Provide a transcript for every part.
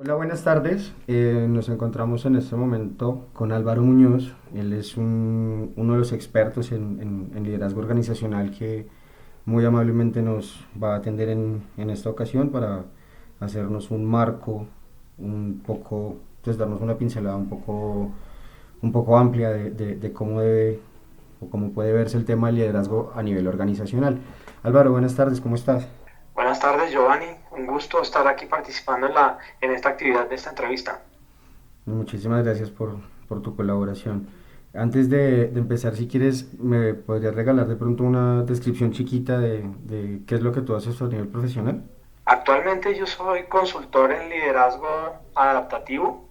Hola, buenas tardes. Nos encontramos en este momento con Álvaro Muñoz. Él es uno de los expertos en liderazgo organizacional que muy amablemente nos va a atender en esta ocasión para hacernos un marco, un poco, pues darnos una pincelada un poco amplia de cómo debe o cómo puede verse el tema del liderazgo a nivel organizacional. Álvaro, buenas tardes, ¿cómo estás? Buenas tardes, Giovanni. Un gusto estar aquí participando en esta actividad de esta entrevista. Muchísimas gracias por tu colaboración. Antes de empezar, si quieres, me podrías regalar de pronto una descripción chiquita de qué es lo que tú haces a nivel profesional. Actualmente yo soy consultor en liderazgo adaptativo,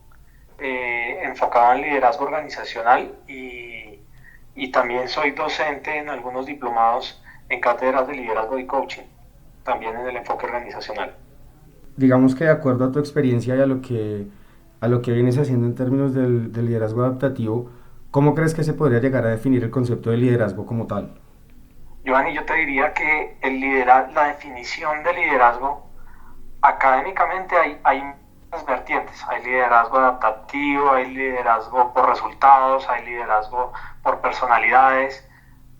enfocado en liderazgo organizacional y también soy docente en algunos diplomados en cátedras de liderazgo y coaching, también en el enfoque organizacional. Digamos que de acuerdo a tu experiencia y a lo que vienes haciendo en términos del liderazgo adaptativo, ¿cómo crees que se podría llegar a definir el concepto de liderazgo como tal? Giovanni, yo te diría que la definición de liderazgo académicamente hay muchas vertientes. Hay liderazgo adaptativo, hay liderazgo por resultados, hay liderazgo por personalidades,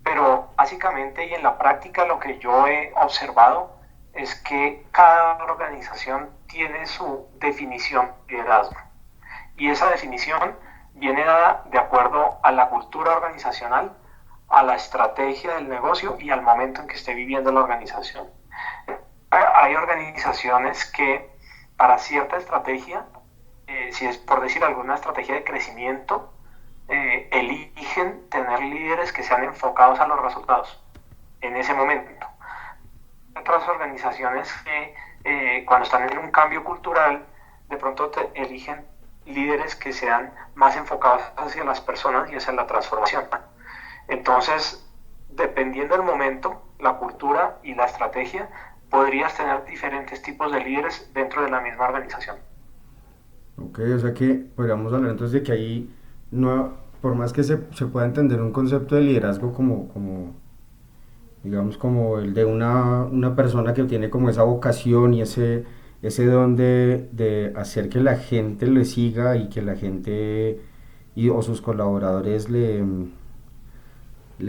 pero básicamente y en la práctica lo que yo he observado es que cada organización tiene su definición de liderazgo y esa definición viene dada de acuerdo a la cultura organizacional, a la estrategia del negocio y al momento en que esté viviendo la organización. Hay organizaciones que para cierta estrategia, si es por decir alguna estrategia de crecimiento, eligen tener líderes que sean enfocados a los resultados en ese momento. Otras organizaciones que cuando están en un cambio cultural, de pronto eligen líderes que sean más enfocados hacia las personas y hacia la transformación. Entonces, dependiendo del momento, la cultura y la estrategia, podrías tener diferentes tipos de líderes dentro de la misma organización. Ok, o sea que podríamos hablar entonces de que ahí, no, por más que se pueda entender un concepto de liderazgo como digamos como el de una persona que tiene como esa vocación y ese don de hacer que la gente le siga y que la gente o sus colaboradores le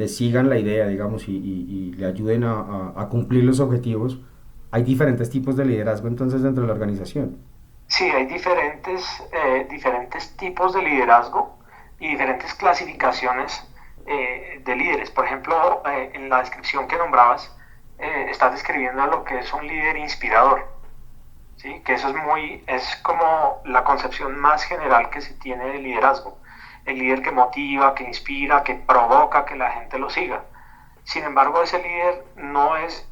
sigan la idea, digamos, y le ayuden a cumplir los objetivos. Hay diferentes tipos de liderazgo entonces dentro de la organización. Sí, hay diferentes tipos de liderazgo y diferentes clasificaciones de líderes. Por ejemplo, en la descripción que nombrabas, estás describiendo lo que es un líder inspirador, ¿sí? Que eso es como la concepción más general que se tiene de liderazgo. El líder que motiva, que inspira, que provoca que la gente lo siga. Sin embargo, ese líder no es,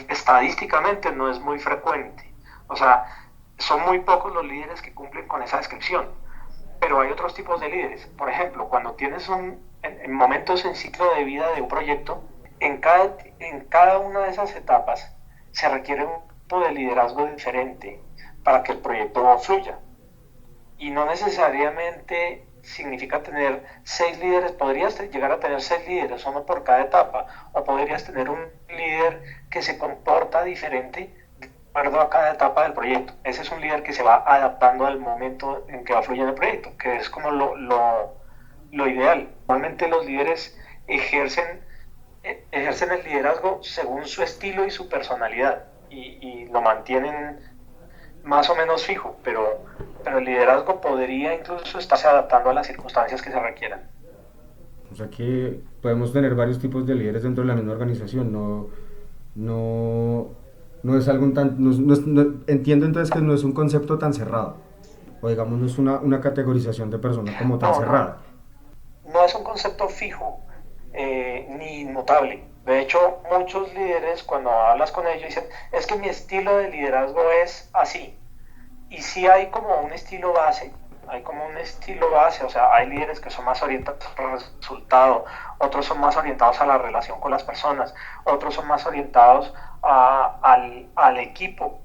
estadísticamente no es muy frecuente. O sea, son muy pocos los líderes que cumplen con esa descripción. Pero hay otros tipos de líderes. Por ejemplo, cuando tienes en momentos en ciclo de vida de un proyecto, en cada una de esas etapas se requiere un tipo de liderazgo diferente para que el proyecto fluya. Y no necesariamente significa tener 6 líderes, podrías llegar a tener 6 líderes, uno por cada etapa, o podrías tener un líder que se comporta diferente de acuerdo a cada etapa del proyecto. Ese es un líder que se va adaptando al momento en que va fluyendo el proyecto, que es como lo ideal. Normalmente los líderes ejercen el liderazgo según su estilo y su personalidad y lo mantienen más o menos fijo, pero el liderazgo podría incluso estarse adaptando a las circunstancias que se requieran. O sea que podemos tener varios tipos de líderes dentro de la misma organización. No, no es algo tan... entiendo entonces que no es un concepto tan cerrado. O digamos, no es una categorización de persona como tan No, no, cerrada. no es un concepto fijo ni inmutable. De hecho, muchos líderes cuando hablas con ellos dicen, es que mi estilo de liderazgo es así. Y sí hay como un estilo base, o sea, hay líderes que son más orientados al resultado, otros son más orientados a la relación con las personas, otros son más orientados al equipo,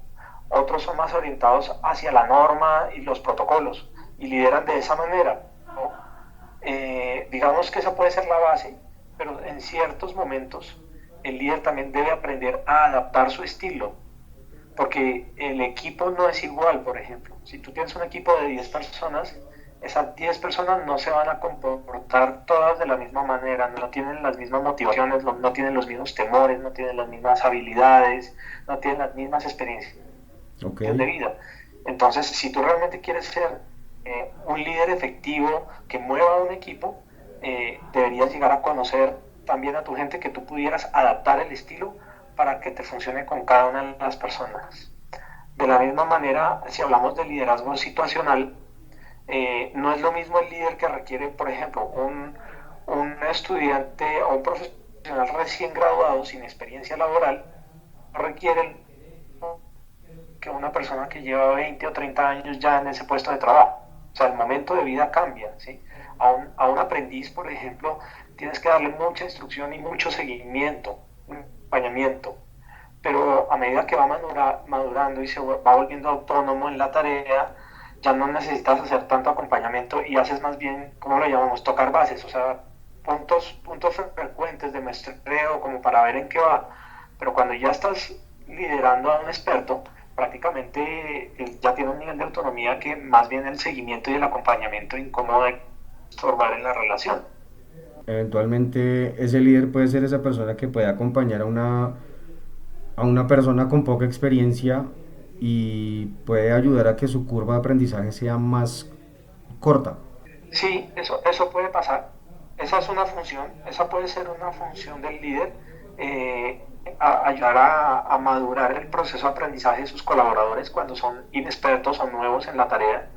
otros son más orientados hacia la norma y los protocolos y lideran de esa manera, ¿no? Digamos que esa puede ser la base, pero en ciertos momentos el líder también debe aprender a adaptar su estilo porque el equipo no es igual, por ejemplo. Si tú tienes un equipo de 10 personas, esas 10 personas no se van a comportar todas de la misma manera, no tienen las mismas motivaciones, no tienen los mismos temores, no tienen las mismas habilidades, no tienen las mismas experiencias Ok. de vida. Entonces, si tú realmente quieres ser un líder efectivo que mueva un equipo, deberías llegar a conocer también a tu gente, que tú pudieras adaptar el estilo para que te funcione con cada una de las personas. De la misma manera, si hablamos de liderazgo situacional, no es lo mismo el líder que requiere, por ejemplo, un estudiante o un profesional recién graduado sin experiencia laboral, requiere que una persona que lleva 20 o 30 años ya en ese puesto de trabajo. O sea, el momento de vida cambia, ¿sí? A un aprendiz, por ejemplo, tienes que darle mucha instrucción y mucho seguimiento, un acompañamiento. Pero a medida que va madurando y se va volviendo autónomo en la tarea, ya no necesitas hacer tanto acompañamiento y haces más bien, ¿cómo lo llamamos? Tocar bases, o sea, puntos frecuentes de muestreo como para ver en qué va. Pero cuando ya estás liderando a un experto, prácticamente ya tiene un nivel de autonomía que más bien el seguimiento y el acompañamiento incómodo de estorbar en la relación. Eventualmente ese líder puede ser esa persona que puede acompañar a una persona con poca experiencia y puede ayudar a que su curva de aprendizaje sea más corta. Sí, eso puede pasar. Esa es una función, esa puede ser una función del líder, ayudar a madurar el proceso de aprendizaje de sus colaboradores cuando son inexpertos o nuevos en la tarea.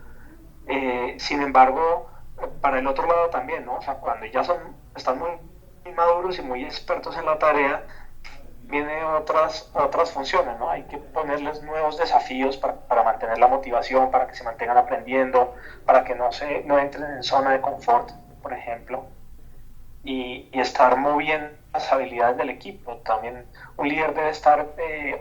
Sin embargo, para el otro lado también, ¿no? O sea, cuando ya están muy maduros y muy expertos en la tarea, vienen otras funciones, ¿no? Hay que ponerles nuevos desafíos para mantener la motivación, para que se mantengan aprendiendo, para que no entren en zona de confort, por ejemplo, y estar moviendo las habilidades del equipo. También un líder debe estar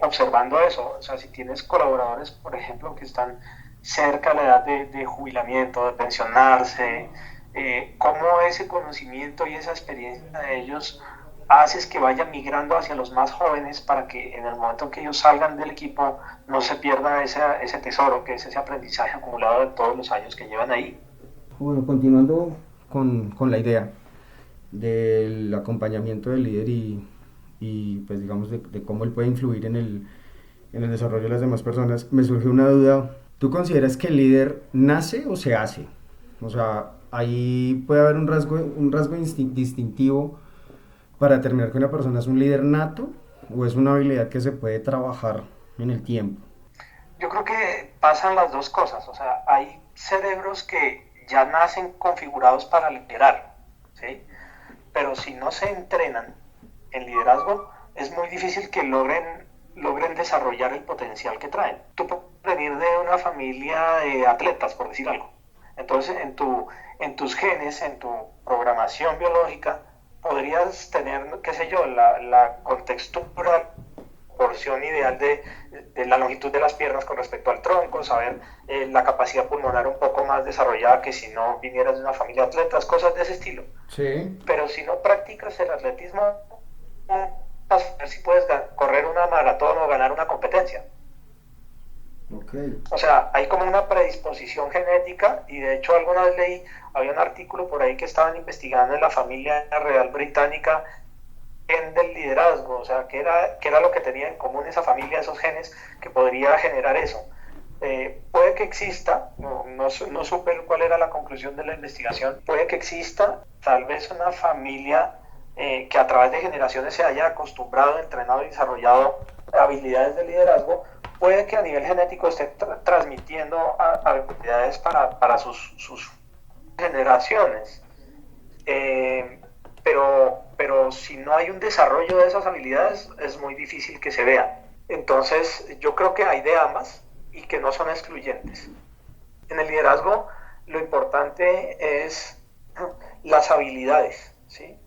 observando eso. O sea, si tienes colaboradores, por ejemplo, que están cerca de la edad de jubilamiento, de pensionarse, cómo ese conocimiento y esa experiencia de ellos haces que vayan migrando hacia los más jóvenes para que en el momento en que ellos salgan del equipo no se pierda ese tesoro que es ese aprendizaje acumulado de todos los años que llevan ahí. Bueno, continuando con la idea del acompañamiento del líder y pues digamos de cómo él puede influir en el desarrollo de las demás personas, me surge una duda. ¿Tú consideras que el líder nace o se hace? O sea, ahí puede haber un rasgo distintivo para determinar que una persona es un líder nato o es una habilidad que se puede trabajar en el tiempo. Yo creo que pasan las dos cosas, o sea, hay cerebros que ya nacen configurados para liderar, ¿sí? Pero si no se entrenan en liderazgo, es muy difícil que logren desarrollar el potencial que traen. Tú puedes venir de una familia de atletas, por decir algo. Entonces, en tus genes, en tu programación biológica, podrías tener, qué sé yo, la contextura, porción ideal de la longitud de las piernas con respecto al tronco, saber la capacidad pulmonar un poco más desarrollada que si no vinieras de una familia de atletas, cosas de ese estilo. Sí. Pero si no practicas el atletismo, vas a ver si puedes correr una maratón o ganar una competencia. Ok. O sea, hay como una predisposición genética y de hecho alguna vez leí, había un artículo por ahí que estaban investigando en la familia real británica gen del liderazgo, o sea, qué era lo que tenía en común esa familia, esos genes que podría generar eso. Puede que exista, no supe cuál era la conclusión de la investigación, puede que exista tal vez una familia que a través de generaciones se haya acostumbrado, entrenado y desarrollado habilidades de liderazgo, puede que a nivel genético esté transmitiendo habilidades para sus generaciones. Pero si no hay un desarrollo de esas habilidades, es muy difícil que se vean. Entonces, yo creo que hay de ambas y que no son excluyentes. En el liderazgo, lo importante es las habilidades, ¿sí?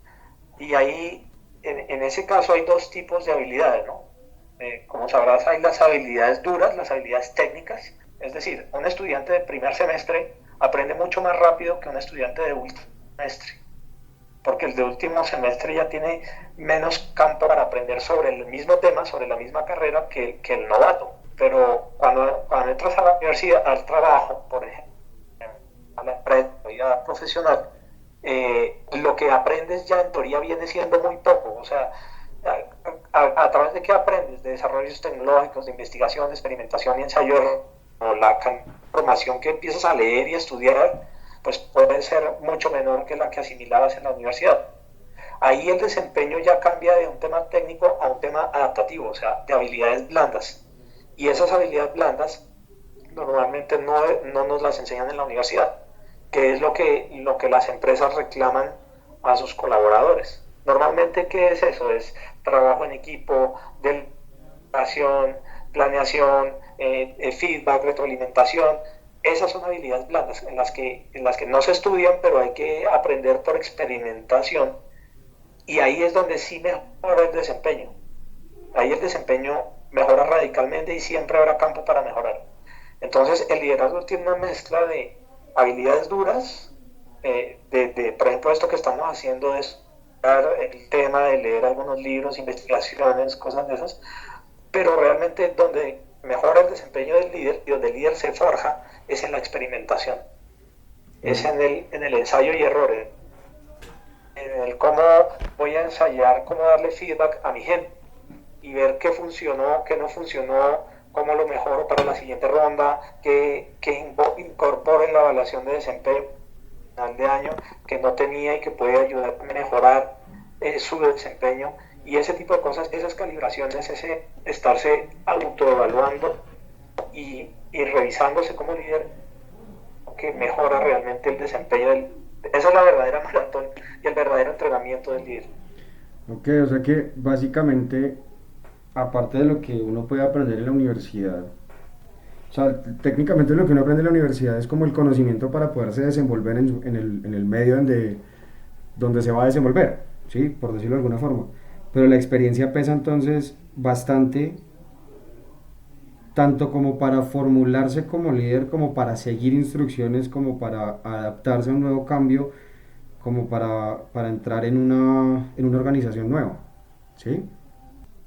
Y ahí, en ese caso, hay dos tipos de habilidades, ¿no? Como sabrás, hay las habilidades duras, las habilidades técnicas. Es decir, un estudiante de primer semestre aprende mucho más rápido que un estudiante de último semestre, porque el de último semestre ya tiene menos campo para aprender sobre el mismo tema, sobre la misma carrera que el novato. pero cuando entras a la universidad, al trabajo, por ejemplo, a la empresa, vida profesional, lo que aprendes ya en teoría viene siendo muy poco. O sea, a través de qué aprendes, de desarrollos tecnológicos, de investigación, de experimentación y ensayo, o la información que empiezas a leer y estudiar, pues puede ser mucho menor que la que asimilabas en la universidad. Ahí el desempeño ya cambia de un tema técnico a un tema adaptativo, o sea, de habilidades blandas. Y esas habilidades blandas normalmente no nos las enseñan en la universidad, que es lo que las empresas reclaman a sus colaboradores. Normalmente, ¿qué es eso? Es trabajo en equipo, delegación, planeación, feedback, retroalimentación. Esas son habilidades blandas en las que no se estudian, pero hay que aprender por experimentación, y ahí es donde sí mejora el desempeño. Ahí el desempeño mejora radicalmente y siempre habrá campo para mejorar. Entonces, el liderazgo tiene una mezcla de habilidades duras, por ejemplo, esto que estamos haciendo es el tema de leer algunos libros, investigaciones, cosas de esas, pero realmente donde mejora el desempeño del líder y donde el líder se forja es en la experimentación, es Eh, en el ensayo y error, en el cómo voy a ensayar, cómo darle feedback a mi gente y ver qué funcionó, qué no funcionó, cómo lo mejoro para la siguiente ronda, que incorpore en la evaluación de desempeño final de año que no tenía y que puede ayudar a mejorar su desempeño, y ese tipo de cosas, esas calibraciones, ese estarse autoevaluando y revisándose como líder, que mejora realmente el desempeño esa es la verdadera maratón y el verdadero entrenamiento del líder. ok, o sea que básicamente, aparte de lo que uno puede aprender en la universidad, o sea, técnicamente lo que uno aprende en la universidad es como el conocimiento para poderse desenvolver en el medio donde se va a desenvolver, ¿sí? Por decirlo de alguna forma. Pero la experiencia pesa entonces bastante, tanto como para formularse como líder, como para seguir instrucciones, como para adaptarse a un nuevo cambio, como para entrar en una organización nueva, ¿sí?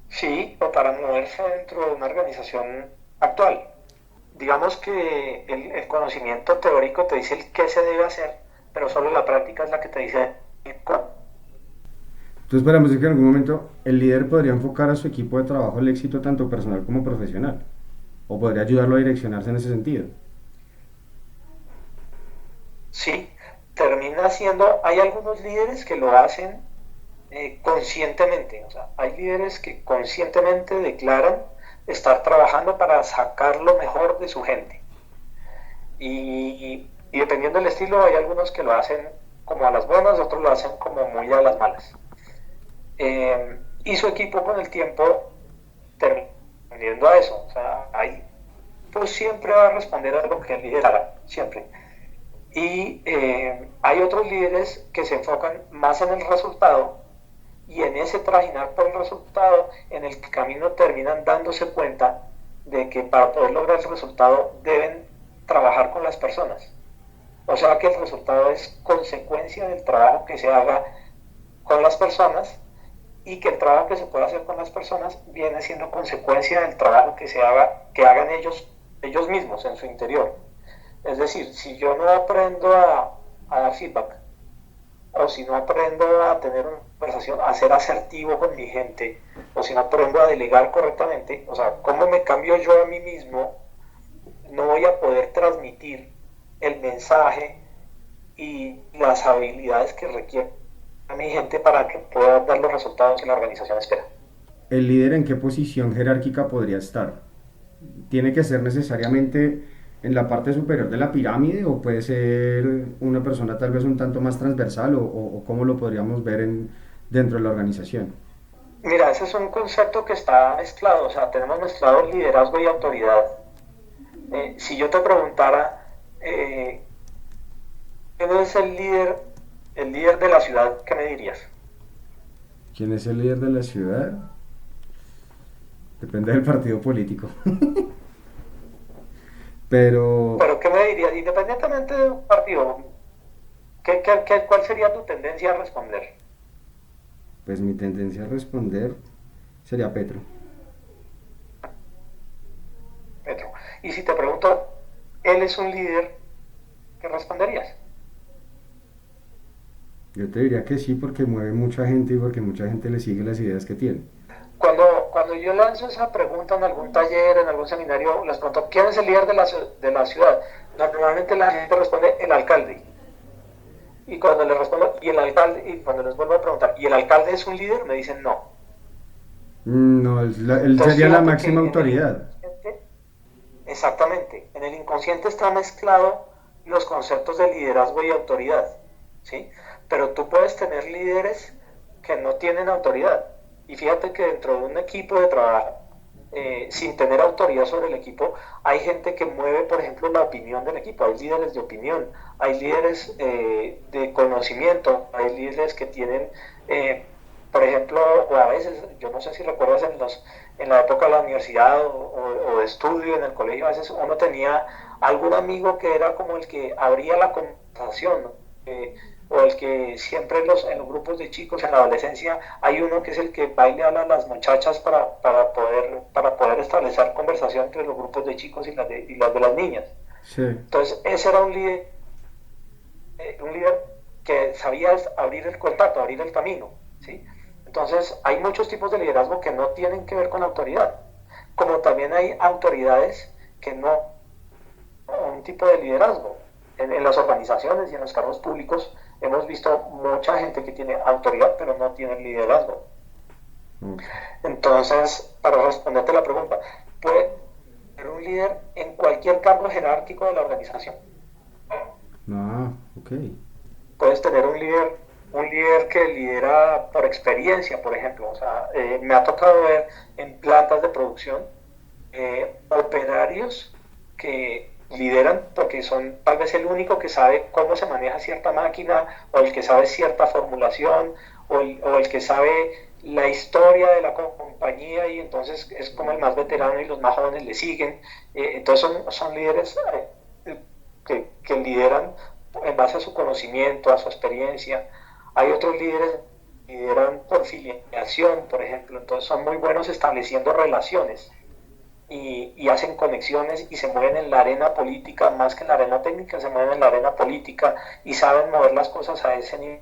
Sí, o para moverse dentro de una organización actual. Digamos que el conocimiento teórico te dice el qué se debe hacer, pero solo la práctica es la que te dice el cómo. Entonces podemos decir que en algún momento el líder podría enfocar a su equipo de trabajo el éxito tanto personal como profesional, o podría ayudarlo a direccionarse en ese sentido. Sí, termina siendo, hay algunos líderes que lo hacen conscientemente, o sea, hay líderes que conscientemente declaran estar trabajando para sacar lo mejor de su gente. Y dependiendo del estilo, hay algunos que lo hacen como a las buenas, otros lo hacen como muy a las malas. Y su equipo con el tiempo terminando a eso. O sea, hay, pues siempre va a responder a lo que el líder haga, siempre. Y hay otros líderes que se enfocan más en el resultado, y en ese trajinar por el resultado, en el camino terminan dándose cuenta de que para poder lograr el resultado deben trabajar con las personas. O sea que el resultado es consecuencia del trabajo que se haga con las personas, y que el trabajo que se puede hacer con las personas viene siendo consecuencia del trabajo que se haga, que hagan ellos mismos en su interior. Es decir, si yo no aprendo a dar feedback, o si no aprendo a tener una conversación, a ser asertivo con mi gente, o si no aprendo a delegar correctamente, o sea, ¿cómo me cambio yo a mí mismo? No voy a poder transmitir el mensaje y las habilidades que requiere a mi gente para que pueda dar los resultados que la organización espera. ¿El líder en qué posición jerárquica podría estar? ¿Tiene que ser necesariamente en la parte superior de la pirámide o puede ser una persona tal vez un tanto más transversal o cómo lo podríamos ver dentro de la organización? Mira, ese es un concepto que está mezclado, o sea, tenemos mezclado liderazgo y autoridad. Si yo te preguntara, ¿quién es el líder de la ciudad? ¿Qué me dirías? ¿Quién es el líder de la ciudad? Depende del partido político. Pero Pero ¿qué me dirías? Independientemente de un partido, ¿cuál sería tu tendencia a responder? pues mi tendencia a responder sería Petro. Y si te pregunto, ¿él es un líder? ¿Qué responderías? Yo te diría que sí porque mueve mucha gente y porque mucha gente le sigue las ideas que tiene. Cuando yo lanzo esa pregunta en algún taller, en algún seminario, les pregunto, ¿quién es el líder de la ciudad? Normalmente la gente responde, el alcalde. Y cuando les respondo, ¿y el alcalde? Y cuando les vuelvo a preguntar, ¿y el alcalde es un líder? Me dicen, no. No, él Entonces sería la fíjate máxima que en el autoridad. inconsciente, exactamente, en el inconsciente está mezclado los conceptos de liderazgo y autoridad, ¿sí? Pero tú puedes tener líderes que no tienen autoridad. Y fíjate que dentro de un equipo de trabajo, sin tener autoridad sobre el equipo, hay gente que mueve, por ejemplo, la opinión del equipo. Hay líderes de opinión, hay líderes de conocimiento, hay líderes que tienen, por ejemplo, o a veces, yo no sé si recuerdas en la época de la universidad o de estudio en el colegio, a veces uno tenía algún amigo que era como el que abría la conversación, ¿no? O el que siempre en los grupos de chicos en la adolescencia hay uno que es el que va y le habla a las muchachas para poder establecer conversación entre los grupos de chicos y las de las niñas. Sí. Entonces, ese era un líder que sabía abrir el contacto, abrir el camino, ¿sí? Entonces, hay muchos tipos de liderazgo que no tienen que ver con autoridad, como también hay autoridades que no, un tipo de liderazgo. En las organizaciones y en los cargos públicos hemos visto mucha gente que tiene autoridad, pero no tiene liderazgo. Ok. Entonces, para responderte la pregunta, puede ser un líder en cualquier cargo jerárquico de la organización. Ah, ok. Puedes tener un líder que lidera por experiencia, por ejemplo. O sea, me ha tocado ver en plantas de producción operarios que lideran porque son tal vez el único que sabe cómo se maneja cierta máquina o el que sabe cierta formulación o el que sabe la historia de la compañía y entonces es como el más veterano y los más jóvenes le siguen. Entonces son líderes que lideran en base a su conocimiento, a su experiencia. Hay otros líderes que lideran por filiación, por ejemplo, entonces son muy buenos estableciendo relaciones y hacen conexiones y se mueven en la arena política, más que en la arena técnica, se mueven en la arena política y saben mover las cosas a ese nivel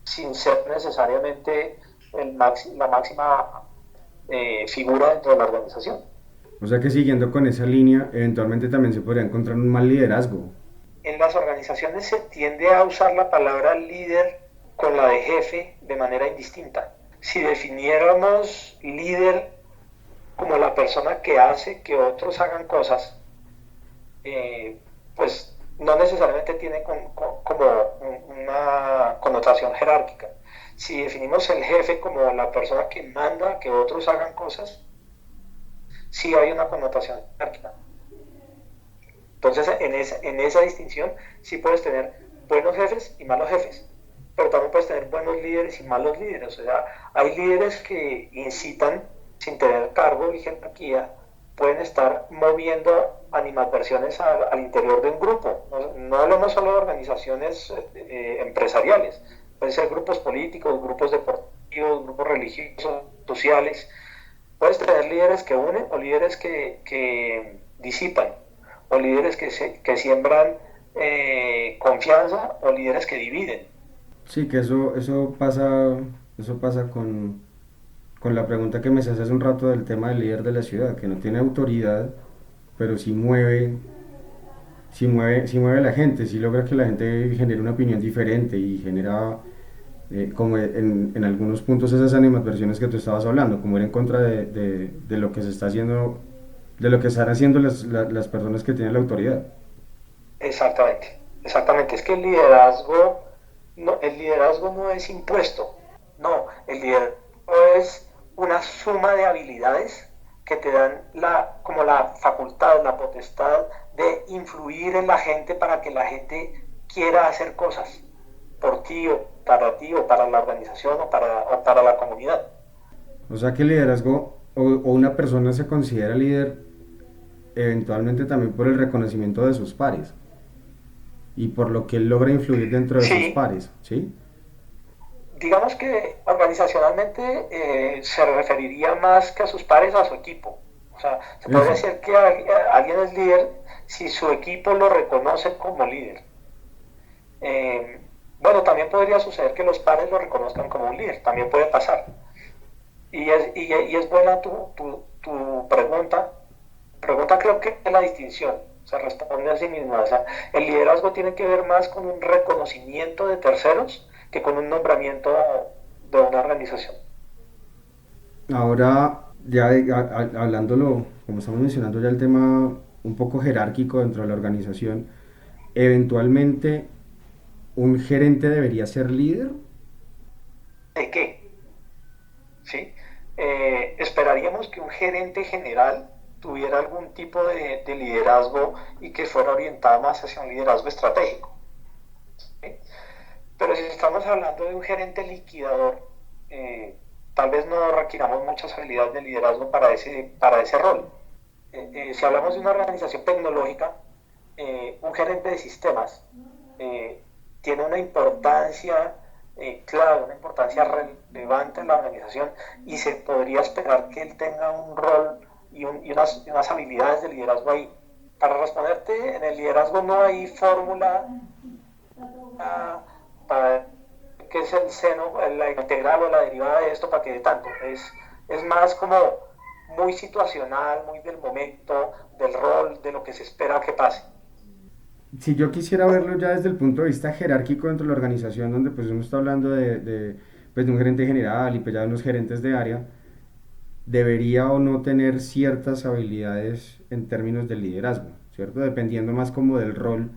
sin ser necesariamente la máxima figura dentro de la organización. O sea que siguiendo con esa línea, eventualmente también se podría encontrar un mal liderazgo. En las organizaciones se tiende a usar la palabra líder con la de jefe de manera indistinta. Si definiéramos líder como la persona que hace que otros hagan cosas, pues no necesariamente tiene como una connotación jerárquica. Si definimos el jefe como la persona que manda que otros hagan cosas, sí hay una connotación jerárquica. Entonces, en esa distinción sí puedes tener buenos jefes y malos jefes, pero también puedes tener buenos líderes y malos líderes. O sea, hay líderes que incitan sin tener cargo y jerarquía, pueden estar moviendo animadversiones al interior de un grupo. No hablamos solo de organizaciones empresariales, pueden ser grupos políticos, grupos deportivos, grupos religiosos, sociales. Puedes tener líderes que unen o líderes que disipan o líderes que siembran confianza o líderes que dividen. Sí, que eso pasa con la pregunta que me haces hace un rato del tema del líder de la ciudad, que no tiene autoridad, pero sí mueve a la gente, sí logra que la gente genere una opinión diferente y genera, como en algunos puntos, esas animadversiones que tú estabas hablando, como ir en contra de lo que se está haciendo, de lo que están haciendo las personas que tienen la autoridad. Exactamente, exactamente. Es que el liderazgo no es impuesto. No, el liderazgo es una suma de habilidades que te dan como la facultad, la potestad de influir en la gente para que la gente quiera hacer cosas por ti o para la organización o para la comunidad. O sea que el liderazgo o una persona se considera líder eventualmente también por el reconocimiento de sus pares y por lo que él logra influir dentro de sus Sí, pares, ¿sí? digamos que organizacionalmente se referiría más que a sus pares a su equipo. O sea, se puede Eso. decir que alguien es líder si su equipo lo reconoce como líder. Eh, bueno, también podría suceder que los pares lo reconozcan como un líder, también puede pasar. Y es buena tu pregunta. Pregunta creo que es la distinción, se responde a sí misma. O sea, el liderazgo tiene que ver más con un reconocimiento de terceros que con un nombramiento de una organización. Ahora, ya hablándolo, como estamos mencionando ya el tema un poco jerárquico dentro de la organización, eventualmente un gerente debería ser líder. ¿De qué? ¿Sí? Esperaríamos que un gerente general tuviera algún tipo de liderazgo y que fuera orientado más hacia un liderazgo estratégico. ¿Sí? Pero si estamos hablando de un gerente liquidador, tal vez no requiramos muchas habilidades de liderazgo para ese rol. Si hablamos de una organización tecnológica, un gerente de sistemas eh, tiene una importancia clave, una importancia relevante en la organización y se podría esperar que él tenga un rol y unas habilidades de liderazgo ahí. Para responderte, en el liderazgo no hay fórmula para qué es el seno, la integral o la derivada de esto para que de tanto. Es más como muy situacional, muy del momento, del rol, de lo que se espera que pase. Si yo quisiera verlo ya desde el punto de vista jerárquico dentro de la organización, donde pues uno está hablando pues, de un gerente general y pues ya de unos gerentes de área, debería o no tener ciertas habilidades en términos de liderazgo, ¿cierto? Dependiendo más como del rol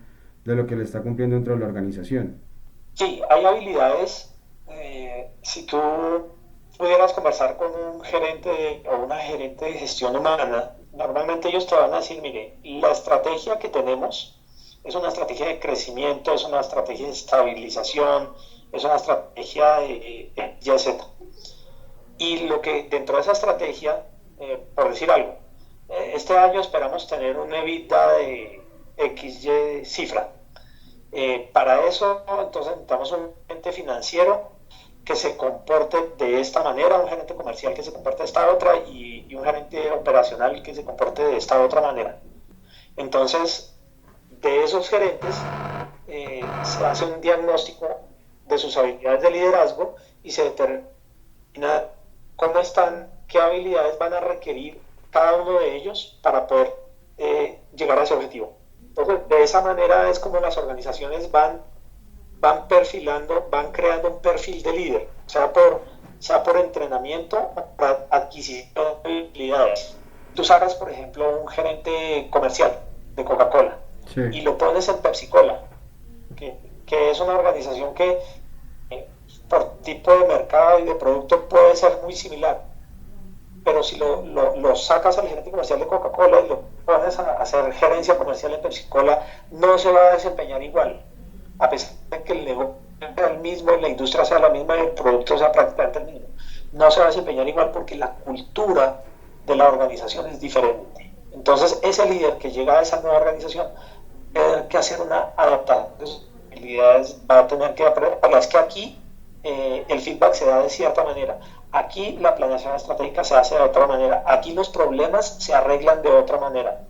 de lo que le está cumpliendo dentro de la organización. Sí, hay habilidades. Si tú pudieras conversar con un o una gerente de gestión humana, normalmente ellos te van a decir, mire, la estrategia que tenemos es una estrategia de crecimiento, es una estrategia de estabilización, es una estrategia de YZ. Y lo que dentro de esa estrategia, por decir algo, este año esperamos tener un EBITDA de XY cifra. Para eso, entonces necesitamos un gerente financiero que se comporte de esta manera, un gerente comercial que se comporte de esta otra y un gerente operacional que se comporte de esta otra manera. Entonces, de esos gerentes se hace un diagnóstico de sus habilidades de liderazgo y se determina cómo están, qué habilidades van a requerir cada uno de ellos para poder llegar a ese objetivo. Entonces, de esa manera es como las organizaciones van perfilando, van creando un perfil de líder, sea por entrenamiento o por adquisición de habilidades. Tú sacas, por ejemplo, un gerente comercial de Coca-Cola Sí. y lo pones en Pepsi-Cola, que es una organización que por tipo de mercado y de producto puede ser muy similar, pero si lo sacas al gerente comercial de Coca-Cola y lo pones a hacer gerencia comercial en Pepsi-Cola, no se va a desempeñar igual, a pesar de que el negocio sea el mismo y la industria sea la misma y el producto sea prácticamente el mismo. No se va a desempeñar igual porque la cultura de la organización es diferente. Entonces, ese líder que llega a esa nueva organización va a tener que hacer una adaptación de sus habilidades, va a tener que aprender. Es que aquí el feedback se da de cierta manera. Aquí la planeación estratégica se hace de otra manera. Aquí los problemas se arreglan de otra manera.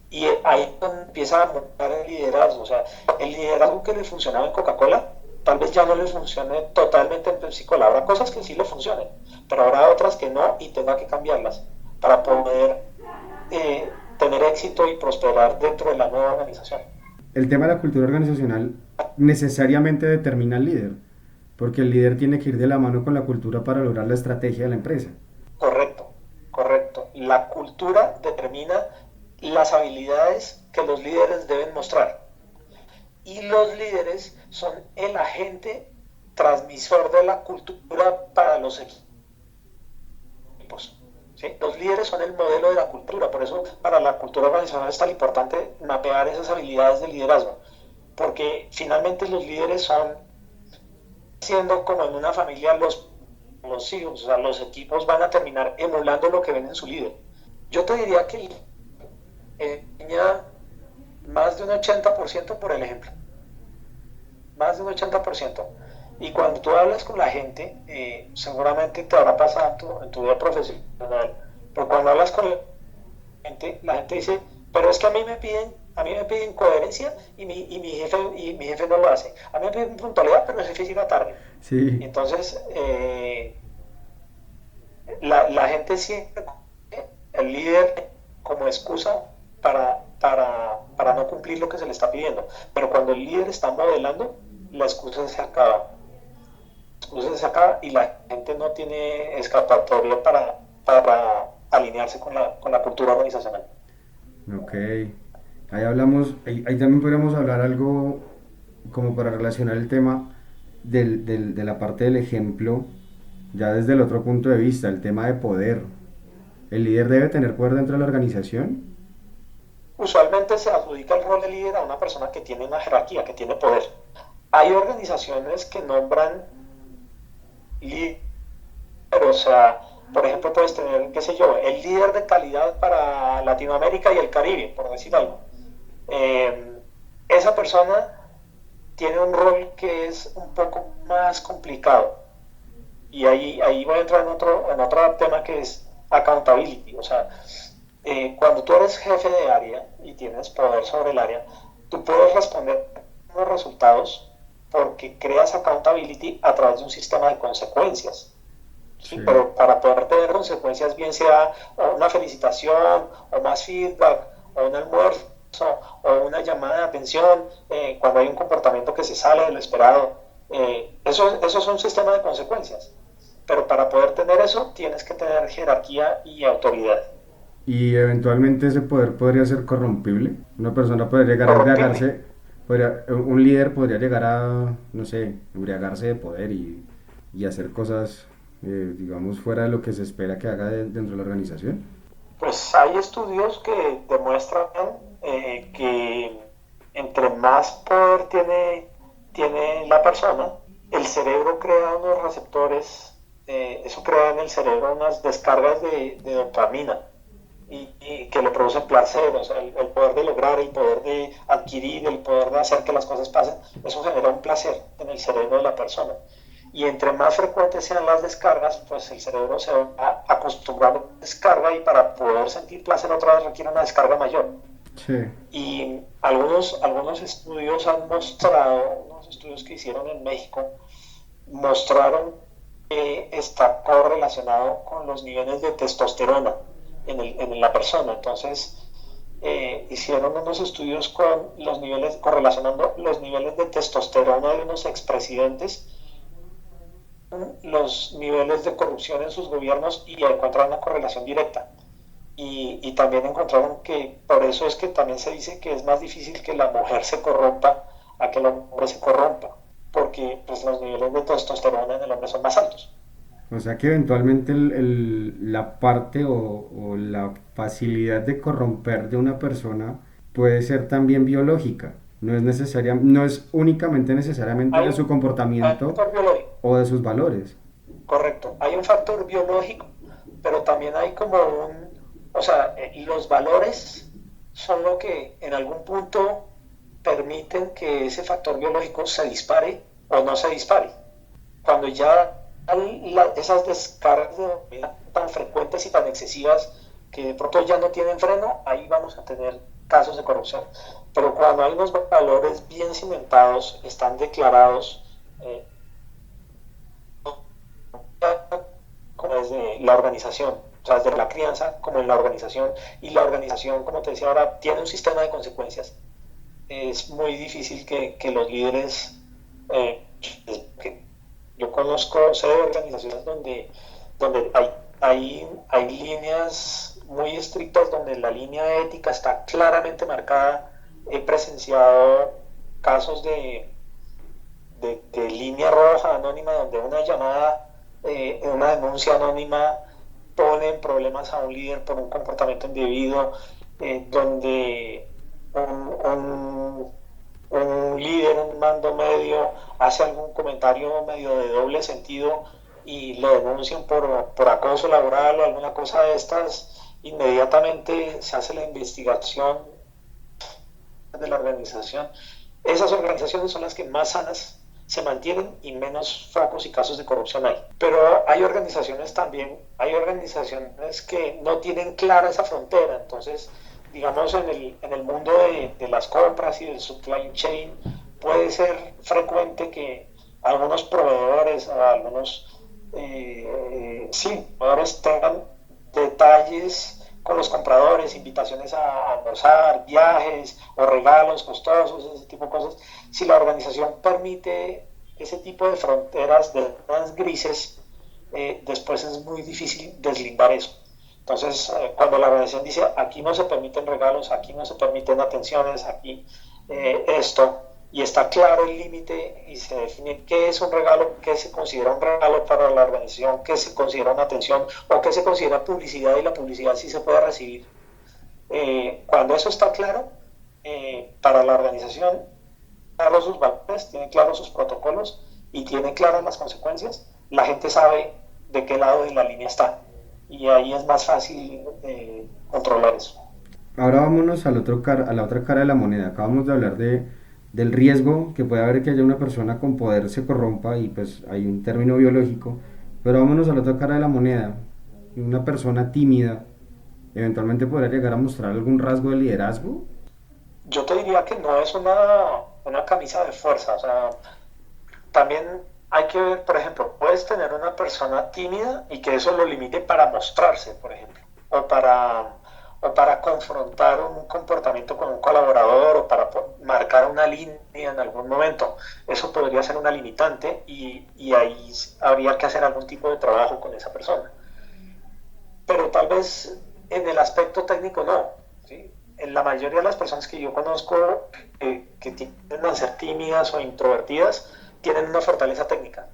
Y ahí es donde empieza a montar el liderazgo. O sea, el liderazgo que le funcionaba en Coca-Cola, tal vez ya no le funcione totalmente en Pepsi-Cola. Habrá cosas que sí le funcionen, pero habrá otras que no y tenga que cambiarlas para poder tener éxito y prosperar dentro de la nueva organización. El tema de la cultura organizacional necesariamente determina al líder, porque el líder tiene que ir de la mano con la cultura para lograr la estrategia de la empresa. Correcto, correcto. La cultura determina las habilidades que los líderes deben mostrar. Y los líderes son el agente transmisor de la cultura para los equipos. ¿Sí? Los líderes son el modelo de la cultura, por eso para la cultura organizacional es tan importante mapear esas habilidades de liderazgo, porque finalmente los líderes son, siendo como en una familia, los hijos, o sea, los equipos van a terminar emulando lo que ven en su líder. Yo te diría que enseña más de un 80% por el ejemplo, más de un 80%. Y cuando tú hablas con la gente, seguramente te habrá pasado en tu vida profesional, pero cuando hablas con la gente dice, pero es que a mí me piden coherencia y mi jefe no lo hace. A mí me piden puntualidad, pero el jefe llega tarde. Sí, Entonces, la gente siempre el líder como excusa para no cumplir lo que se le está pidiendo. Pero cuando el líder está modelando, la excusa se acaba. La excusa se acaba y la gente no tiene escapatoria para alinearse con la cultura organizacional. ok. Ahí hablamos, ahí también podríamos hablar algo como para relacionar el tema de la parte del ejemplo, ya desde el otro punto de vista, el tema de poder. ¿El líder debe tener poder dentro de la organización? Usualmente se adjudica el rol de líder a una persona que tiene una jerarquía, que tiene poder. Hay organizaciones que nombran líder, o sea, por ejemplo, puedes tener, qué sé yo, el líder de calidad para Latinoamérica y el Caribe, por decir algo. Eh, Esa persona tiene un rol que es un poco más complicado. Y ahí voy a entrar en otro tema que es accountability. O sea, cuando tú eres jefe de área y tienes poder sobre el área, tú puedes responder los resultados porque creas accountability a través de un sistema de consecuencias. ¿Sí? Sí, Pero para poder tener consecuencias, bien sea una felicitación, o más feedback, o un almuerzo, o una llamada de atención, cuando hay un comportamiento que se sale de lo esperado, eso es un sistema de consecuencias. Pero para poder tener eso, tienes que tener jerarquía y autoridad. y eventualmente ese poder podría ser corrompible. Una persona podría llegar a Corrompible. embriagarse, un líder podría llegar a, no sé, embriagarse de poder y hacer cosas, digamos, fuera de lo que se espera que haga dentro de la organización. Pues hay estudios que demuestran que entre más poder tiene la persona, el cerebro crea unos receptores, eso crea en el cerebro unas descargas de dopamina y que le producen placer, o sea, el poder de lograr, el poder de adquirir, el poder de hacer que las cosas pasen, eso genera un placer en el cerebro de la persona. Y entre más frecuentes sean las descargas, pues el cerebro se va acostumbrando a la descarga y para poder sentir placer otra vez requiere una descarga mayor. Sí, Y algunos estudios han mostrado, unos estudios que hicieron en México, mostraron que está correlacionado con los niveles de testosterona en la persona. Entonces, hicieron unos estudios con los niveles, correlacionando los niveles de testosterona de unos expresidentes, los niveles de corrupción en sus gobiernos y encontraron una correlación directa. Y también encontraron que por eso es que también se dice que es más difícil que la mujer se corrompa a que el hombre se corrompa, porque pues, los niveles de testosterona en el hombre son más altos. o sea que eventualmente la parte o la facilidad de corromper de una persona puede ser también biológica. No es necesaria, no es únicamente necesariamente de Hay su hay un comportamiento factor biológico, o de sus valores. correcto, hay un factor biológico, pero también hay como o sea, los valores son lo que en algún punto permiten que ese factor biológico se dispare o no se dispare. Cuando ya esas descargas de dopamina tan frecuentes y tan excesivas que de pronto ya no tienen freno, ahí vamos a tener casos de corrupción. Pero cuando hay unos valores bien cimentados, están declarados, como desde la organización, o sea, desde la crianza como en la organización, y la organización, como te decía ahora, tiene un sistema de consecuencias. Es muy difícil que los líderes, eh, que yo conozco, sé de organizaciones donde hay líneas muy estrictas, donde la línea ética está claramente marcada. He presenciado casos de línea roja anónima donde una llamada, una denuncia anónima pone en problemas a un líder por un comportamiento indebido, donde un líder, un mando medio, hace algún comentario medio de doble sentido y lo denuncian por acoso laboral o alguna cosa de estas, inmediatamente se hace la investigación de la organización. Esas organizaciones son las que más sanas se mantienen y menos focos y casos de corrupción hay. Pero hay organizaciones también, hay organizaciones que no tienen clara esa frontera. Entonces, digamos, en el mundo de las compras y del supply chain, puede ser frecuente que algunos proveedores o algunos sí, proveedores tengan detalles con los compradores, invitaciones a almorzar, viajes o regalos costosos, ese tipo de cosas. Si la organización permite ese tipo de fronteras, de zonas grises, después es muy difícil deslindar eso. Entonces, cuando la organización dice aquí no se permiten regalos, aquí no se permiten atenciones, aquí esto, y está claro el límite y se define qué es un regalo, qué se considera un regalo para la organización, qué se considera una atención o qué se considera publicidad y la publicidad sí se puede recibir. Cuando eso está claro, para la organización, claro sus valores, tiene claros sus protocolos y tiene claras las consecuencias, la gente sabe de qué lado de la línea está y ahí es más fácil controlar eso. Ahora vámonos a la otra cara de la moneda. Acabamos de hablar del riesgo que puede haber que haya una persona con poder se corrompa y pues hay un término biológico, pero vámonos a la otra cara de la moneda. Una persona tímida eventualmente podría llegar a mostrar algún rasgo de liderazgo. Yo te diría que no es una camisa de fuerza, o sea, también hay que ver, por ejemplo, puedes tener una persona tímida y que eso lo limite para mostrarse, por ejemplo, o para confrontar un comportamiento con un colaborador o para marcar una línea en algún momento. Eso podría ser una limitante y ahí habría que hacer algún tipo de trabajo con esa persona. Pero tal vez en el aspecto técnico no. ¿Sí? En la mayoría de las personas que yo conozco que tienden a ser tímidas o introvertidas tienen una fortaleza técnica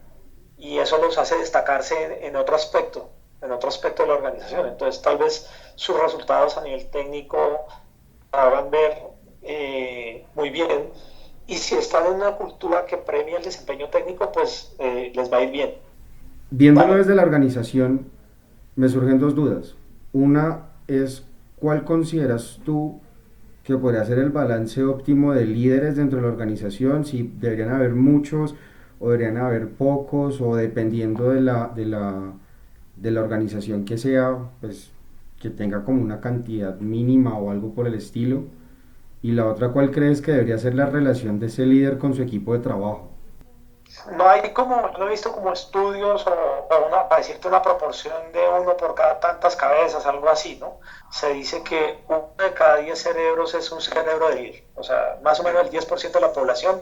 y eso los hace destacarse en otro aspecto de la organización. Entonces tal vez sus resultados a nivel técnico hagan ver muy bien y si están en una cultura que premia el desempeño técnico, pues les va a ir bien. Viéndolo ¿Vale? desde la organización, me surgen dos dudas. Una es, ¿cuál consideras tú que podría ser el balance óptimo de líderes dentro de la organización? Si deberían haber muchos o deberían haber pocos, o dependiendo de la organización que sea, pues que tenga como una cantidad mínima o algo por el estilo. Y la otra, ¿cuál crees que debería ser la relación de ese líder con su equipo de trabajo? No hay como, no he visto como estudios o para decirte una proporción de uno por cada tantas cabezas, algo así, ¿no? Se dice que uno de cada 10 cerebros es un cerebro de líder. O sea, más o menos el 10% de la población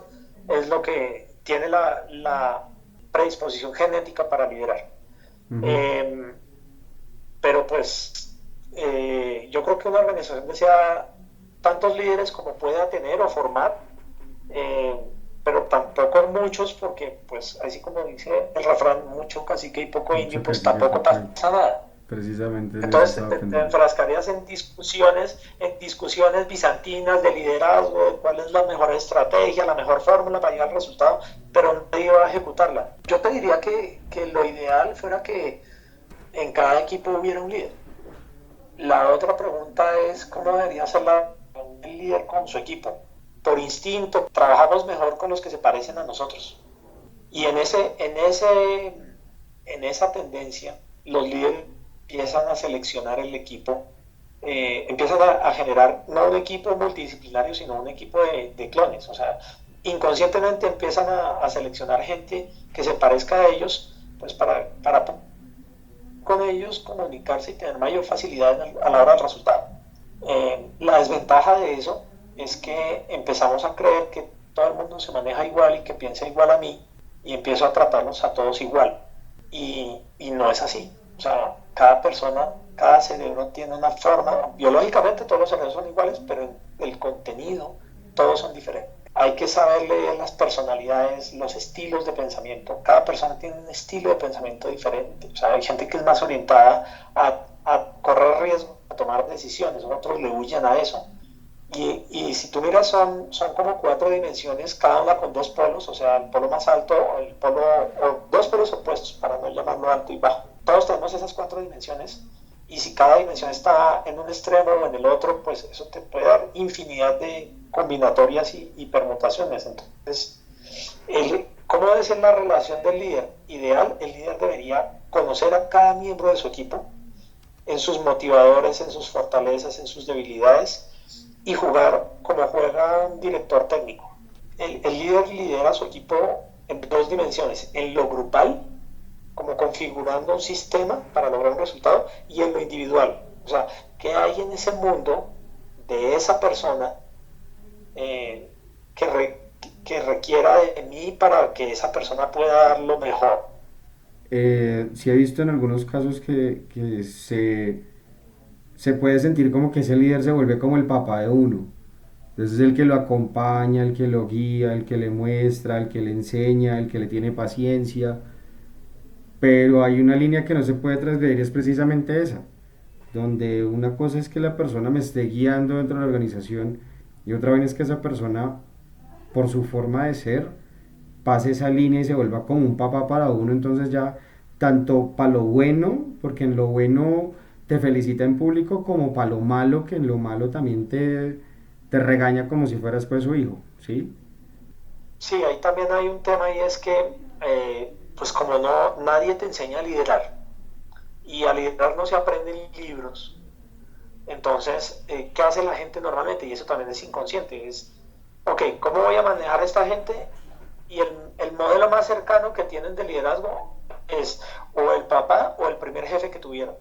es lo que tiene la predisposición genética para liderar. Ujú. Eh, pero pues yo creo que una organización desea tantos líderes como pueda tener o formar, eh, pero tampoco muchos porque pues así como dice el refrán, mucho cacique y poco indio, Mucho pues cacique, tampoco poco. pasa nada. Precisamente de eso Entonces estaba te pensando. enfrascarías en discusiones bizantinas de liderazgo, de cuál es la mejor estrategia, la mejor fórmula para llegar al resultado, pero nadie va a ejecutarla. Yo te diría que lo ideal fuera que en cada equipo hubiera un líder. La otra pregunta es cómo debería ser el líder con su equipo. Por instinto, trabajamos mejor con los que se parecen a nosotros. Y en esa tendencia, los líderes empiezan a seleccionar el equipo, empiezan a generar no un equipo multidisciplinario, sino un equipo de clones. O sea, inconscientemente empiezan a seleccionar gente que se parezca a ellos, pues para con ellos comunicarse y tener mayor facilidad a la hora del resultado. La desventaja de eso es que empezamos a creer que todo el mundo se maneja igual y que piensa igual a mí y empiezo a tratarlos a todos igual. Y no es así. O sea, cada persona, cada cerebro tiene una forma, biológicamente todos los cerebros son iguales, pero en el contenido todos son diferentes. Hay que saber leer las personalidades, los estilos de pensamiento. Cada persona tiene un estilo de pensamiento diferente. O sea, hay gente que es más orientada a correr riesgo, a tomar decisiones, otros le huyen a eso. Y si tú miras, son como cuatro dimensiones, cada una con dos polos, o sea, el polo más alto o el polo, o dos polos opuestos, para no llamarlo alto y bajo. Todos tenemos esas cuatro dimensiones, y si cada dimensión está en un extremo o en el otro, pues eso te puede dar infinidad de combinatorias y permutaciones. Entonces, ¿Cómo debe ser la relación del líder? Ideal, el líder debería conocer a cada miembro de su equipo, en sus motivadores, en sus fortalezas, en sus debilidades, y jugar como juega un director técnico. El líder lidera a su equipo en dos dimensiones, en lo grupal, como configurando un sistema para lograr un resultado, y en lo individual. O sea, ¿qué hay en ese mundo de esa persona eh, que, que requiera de mí para que esa persona pueda dar lo mejor? Sí he visto en algunos casos que se puede sentir como que ese líder se vuelve como el papá de uno. Entonces es el que lo acompaña, el que lo guía, el que le muestra, el que le enseña, el que le tiene paciencia. Pero hay una línea que no se puede transgredir, es precisamente esa, donde una cosa es que la persona me esté guiando dentro de la organización y otra vez es que esa persona, por su forma de ser, pase esa línea y se vuelva como un papá para uno, entonces ya tanto para lo bueno, porque en lo bueno te felicita en público, como para lo malo, que en lo malo también te regaña como si fueras pues su hijo, ¿sí? Sí, ahí también hay un tema y es que, pues como no, nadie te enseña a liderar y a liderar no se aprende en libros, entonces, ¿qué hace la gente normalmente? Y eso también es inconsciente, es, ok, ¿cómo voy a manejar a esta gente? Y el modelo más cercano que tienen de liderazgo es o el papá o el primer jefe que tuvieron.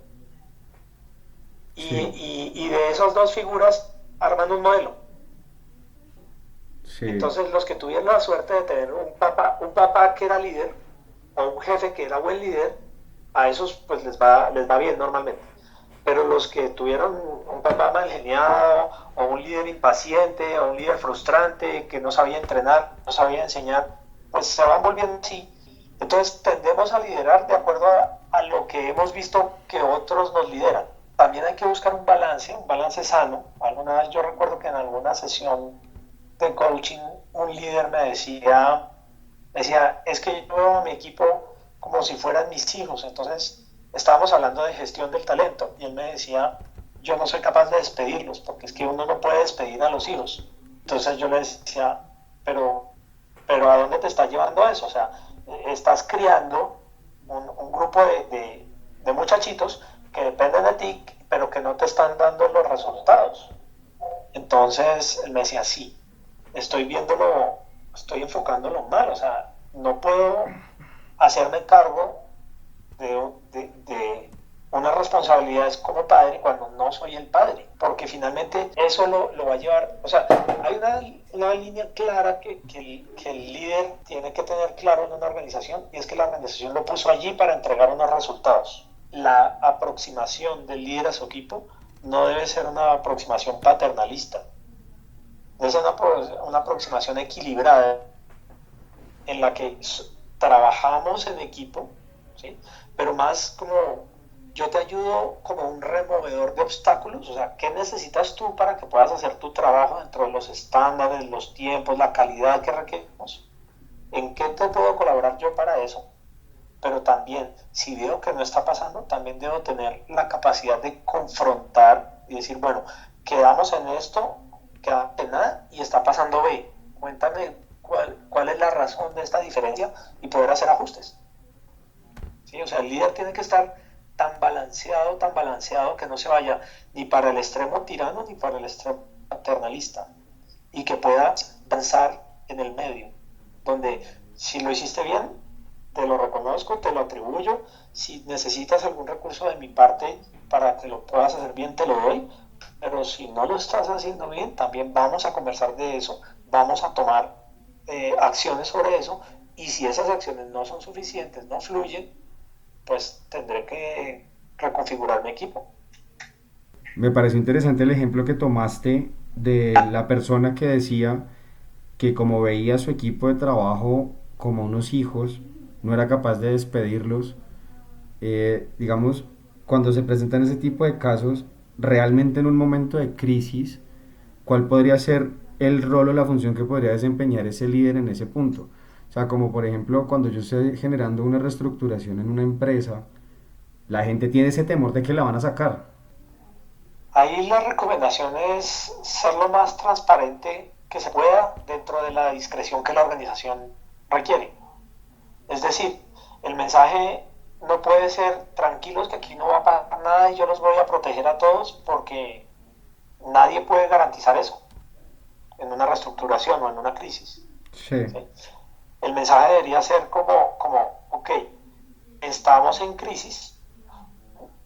Sí, Y de esas dos figuras arman un modelo. sí, Entonces, los que tuvieron la suerte de tener un papá que era líder o un jefe que era buen líder, a esos pues les va bien normalmente. Pero los que tuvieron un papá mal geniado, o un líder impaciente, o un líder frustrante, que no sabía entrenar, no sabía enseñar, pues se van volviendo así. Entonces tendemos a liderar de acuerdo a lo que hemos visto que otros nos lideran. También hay que buscar un balance sano. Alguna vez yo recuerdo que en alguna sesión de coaching un líder decía, es que yo veo a mi equipo como si fueran mis hijos. Entonces estábamos hablando de gestión del talento y él me decía, yo no soy capaz de despedirlos porque es que uno no puede despedir a los hijos. Entonces yo le decía, pero, pero ¿a dónde te está llevando eso? O sea, estás criando un grupo de muchachitos que dependen de ti, pero que no te están dando los resultados. Entonces él me decía, sí, estoy viéndolo, estoy enfocándolo mal, o sea, no puedo hacerme cargo de unas responsabilidades como padre cuando no soy el padre, porque finalmente eso lo va a llevar, o sea, hay una línea clara que el líder tiene que tener claro en una organización y es que la organización lo puso allí para entregar unos resultados. La aproximación del líder a su equipo no debe ser una aproximación paternalista, debe ser una aproximación equilibrada en la que trabajamos en equipo, ¿sí? Pero más como yo te ayudo como un removedor de obstáculos, o sea, ¿qué necesitas tú para que puedas hacer tu trabajo dentro de los estándares, los tiempos, la calidad que requerimos? ¿En qué te puedo colaborar yo para eso? Pero también, si veo que no está pasando, también debo tener la capacidad de confrontar y decir, bueno, quedamos en esto, quedamos en nada y está pasando B. Cuéntame cuál es la razón de esta diferencia y poder hacer ajustes. ¿Sí? O sea, el líder tiene que estar tan balanceado que no se vaya ni para el extremo tirano ni para el extremo paternalista y que pueda danzar en el medio, donde si lo hiciste bien, te lo reconozco, te lo atribuyo, si necesitas algún recurso de mi parte para que lo puedas hacer bien, te lo doy, pero si no lo estás haciendo bien, también vamos a conversar de eso, vamos a tomar acciones sobre eso y si esas acciones no son suficientes, no fluyen, pues tendré que reconfigurar mi equipo. me pareció interesante el ejemplo que tomaste de la persona que decía que como veía a su equipo de trabajo como unos hijos, no era capaz de despedirlos. Digamos, cuando se presentan ese tipo de casos, realmente en un momento de crisis, ¿cuál podría ser el rol o la función que podría desempeñar ese líder en ese punto? O sea, como por ejemplo, cuando yo estoy generando una reestructuración en una empresa, la gente tiene ese temor de que la van a sacar. Ahí la recomendación es ser lo más transparente que se pueda dentro de la discreción que la organización requiere. Es decir, el mensaje no puede ser tranquilos que aquí no va a pasar nada y yo los voy a proteger a todos, porque nadie puede garantizar eso en una reestructuración o en una crisis. Sí, ¿Sí? El mensaje debería ser ok, estamos en crisis,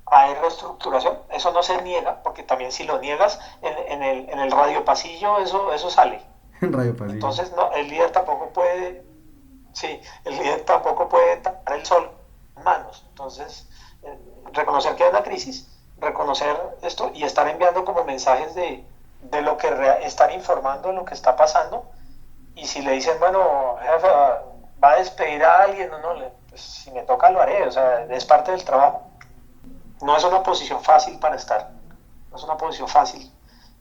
hay reestructuración, eso no se niega, porque también si lo niegas en el radio pasillo, eso sale. en Radio Pasillo. Entonces no, el líder tampoco puede, sí, el líder tampoco puede tapar el sol en manos. Entonces, reconocer que hay una crisis, reconocer esto y estar enviando como mensajes de lo que estar informando de lo que está pasando. Y si le dicen, bueno, jefe, va a despedir a alguien o no, pues si me toca lo haré, o sea, es parte del trabajo. No es una posición fácil para estar, no es una posición fácil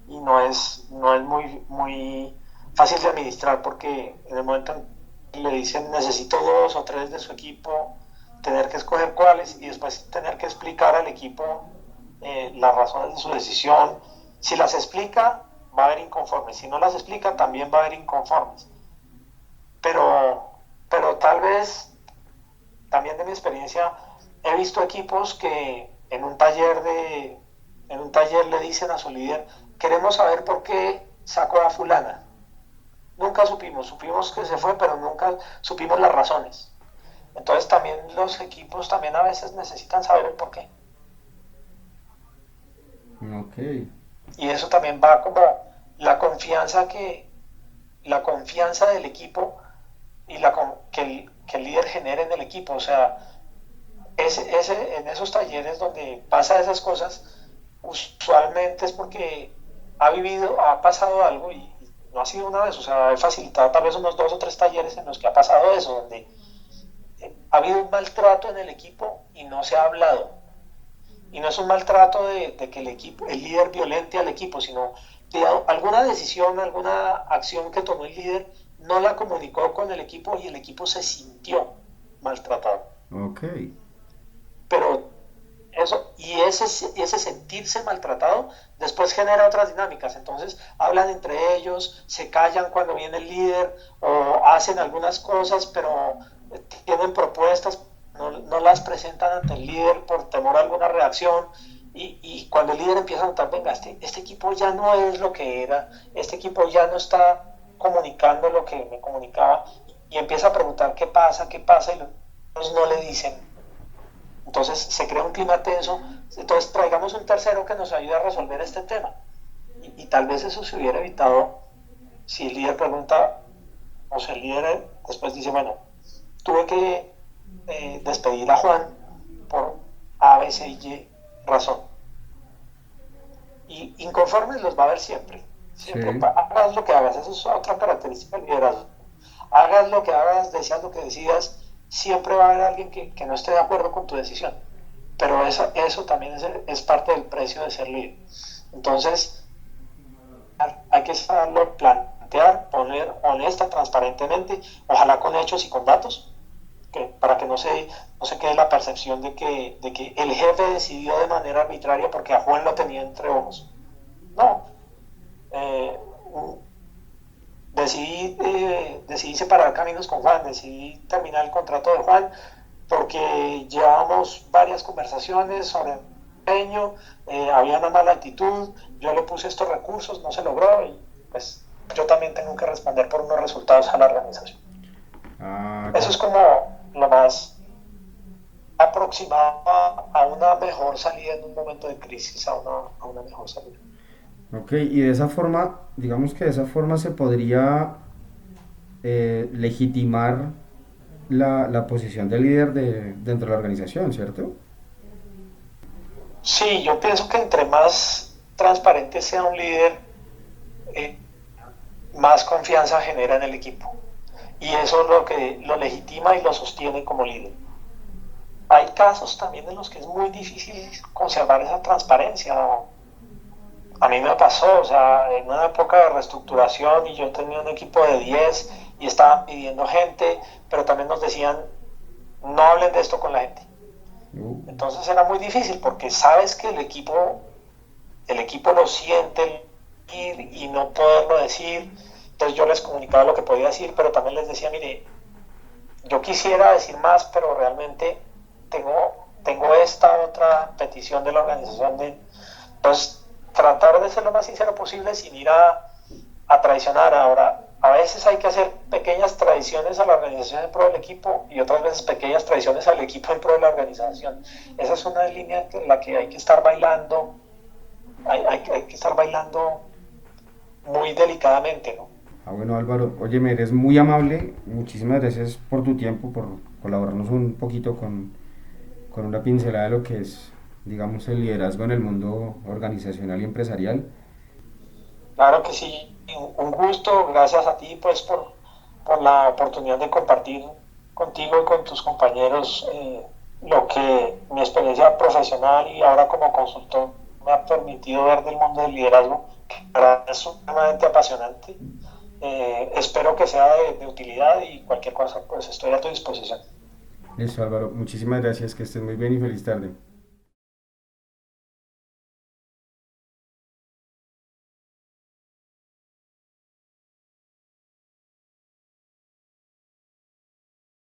y no es muy fácil de administrar, porque en el momento en que le dicen necesito 2 o 3 de su equipo, tener que escoger cuáles y después tener que explicar al equipo las razones de su decisión. Si las explica, va a haber inconformes. Si no las explica, también va a haber inconformes. Pero, pero tal vez, también de mi experiencia, he visto equipos que en un taller le dicen a su líder, queremos saber por qué sacó a fulana. Nunca supimos que se fue, pero nunca supimos las razones. Entonces también los equipos también a veces necesitan saber el por qué. Ok, Y eso también va como la confianza la confianza del equipo y que el líder genere en el equipo. O sea, en esos talleres donde pasa esas cosas, usualmente es porque ha pasado algo y no ha sido una vez. O sea, he facilitado tal vez unos 2 o 3 talleres en los que ha pasado eso, donde ha habido un maltrato en el equipo y no se ha hablado. Y no es un maltrato de que el líder violente al equipo, sino de alguna decisión, alguna acción que tomó el líder, no la comunicó con el equipo y el equipo se sintió maltratado. ok. Pero ese sentirse maltratado después genera otras dinámicas. Entonces hablan entre ellos, se callan cuando viene el líder o hacen algunas cosas, pero tienen propuestas, no las presentan ante el líder por temor a alguna reacción. Y cuando el líder empieza a notar, venga, este equipo ya no es lo que era, este equipo ya no está comunicando lo que me comunicaba, y empieza a preguntar qué pasa, y los no le dicen. Entonces se crea un clima tenso. Entonces traigamos un tercero que nos ayude a resolver este tema. Y tal vez eso se hubiera evitado si el líder pregunta, o si el líder después dice, bueno, tuve que despedir a Juan por A, B, C y Y razón. Y inconformes los va a haber siempre. Siempre, Sí, hagas lo que hagas, eso es otra característica del liderazgo. Hagas lo que hagas, decidas lo que decidas, siempre va a haber alguien que no esté de acuerdo con tu decisión. Pero eso también es parte del precio de ser líder. Entonces, hay que saberlo plantear, poner honesta, transparentemente, ojalá con hechos y con datos, para que no se quede la percepción de que el jefe decidió de manera arbitraria porque a Juan lo tenía entre ojos. No, eh, decidí separar caminos con Juan, decidí terminar el contrato de Juan porque llevábamos varias conversaciones sobre el empeño, había una mala actitud, yo le puse estos recursos, no se logró, y pues yo también tengo que responder por unos resultados a la organización. ah, Eso es como lo más aproximado a una mejor salida en un momento de crisis, a una mejor salida. ok. Y de esa forma, digamos que de esa forma se podría legitimar la posición de líder dentro de la organización, ¿cierto? Sí, yo pienso que entre más transparente sea un líder, eh, más confianza genera en el equipo. Y eso es lo que lo legitima y lo sostiene como líder. Hay casos también en los que es muy difícil conservar esa transparencia. A mí me pasó, o sea, en una época de reestructuración y yo tenía un equipo de 10 y estaban pidiendo gente, pero también nos decían, no hablen de esto con la gente. Uh, Entonces era muy difícil porque sabes que el equipo lo siente y no poderlo decir. Entonces yo les comunicaba lo que podía decir, pero también les decía, mire, yo quisiera decir más, pero realmente tengo esta otra petición de la organización de, pues, tratar de ser lo más sincero posible sin ir a traicionar. Ahora, a veces hay que hacer pequeñas traiciones a la organización en pro del equipo y otras veces pequeñas traiciones al equipo en pro de la organización. Esa es una línea en la que hay que estar bailando, hay que estar bailando muy delicadamente, ¿no? Ah, bueno, Álvaro, oye, me eres muy amable, muchísimas gracias por tu tiempo, por colaborarnos un poquito con una pincelada de lo que es, digamos, el liderazgo en el mundo organizacional y empresarial. Claro que sí, un gusto, gracias a ti pues por la oportunidad de compartir contigo y con tus compañeros lo que mi experiencia profesional y ahora como consultor me ha permitido ver del mundo del liderazgo, que para mí es sumamente apasionante. Espero que sea de utilidad y cualquier cosa pues estoy a tu disposición. Listo, Álvaro, muchísimas gracias, que estés muy bien y feliz tarde.